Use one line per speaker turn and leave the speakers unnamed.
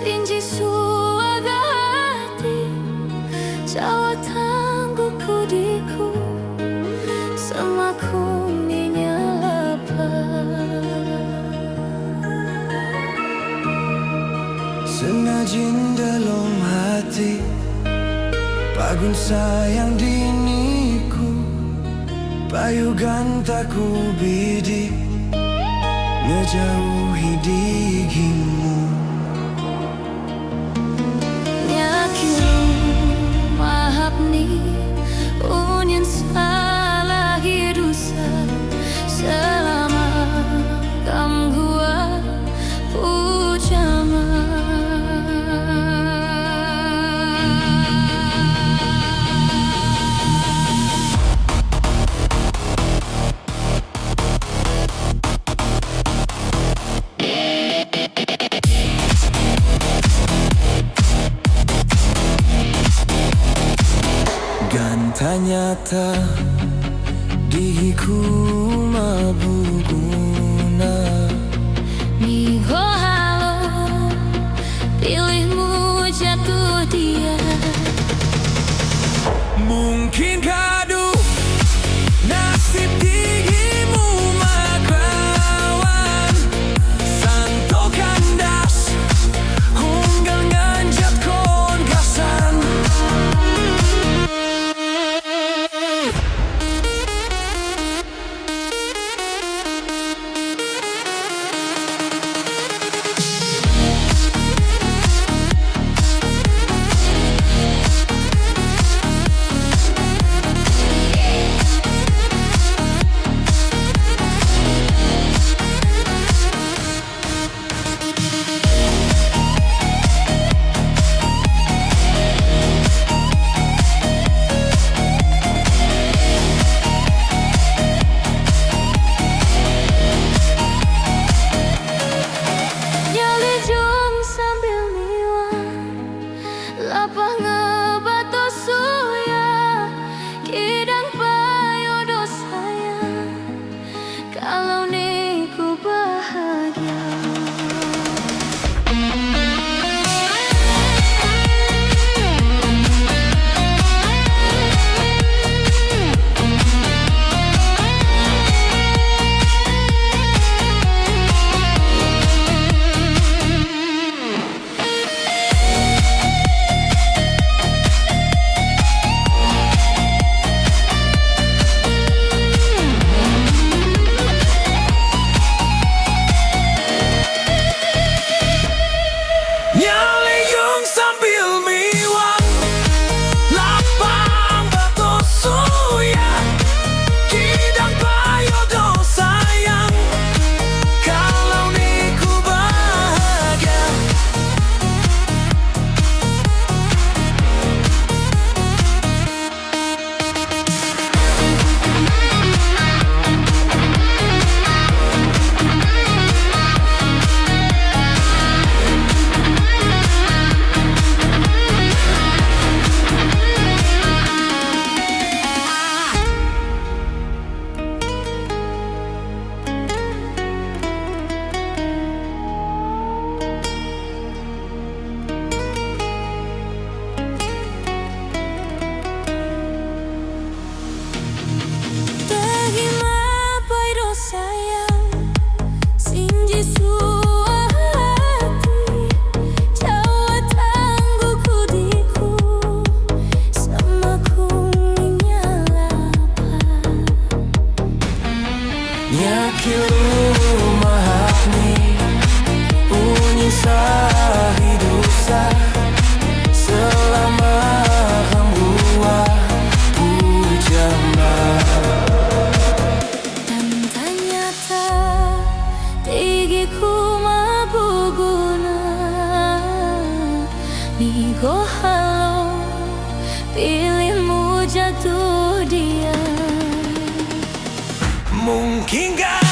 Sinji suaga hati Jawa tangguh kudiku Semaku menyalapa
Senajin dalam hati Pagun sayang diniku Payugan taku bidik ngejauhi digimu
Nyakilu mahap ni Unyan salah hidusa Selama kam gua pujama
Ganta nyata dihiku mabuguna
Miho halo pilihmu jatuh dia
Mungkin gaduh nasib digimu makawan Santo kandas hunggal nganjat kon gasan
Lapang ngebato suya Kidang payo dosaya Kalau niku bahagia
Nyaliyung sambil miwang Lapang batu suya Kidang payo do sayang Kalau niku bahagia Nyakilu mahapni unyisa hidusa Selama hambua pujamba
Tanta nyata Tigiku mabuguna Migo halo pilihmu jatuh dia
Mungkin gak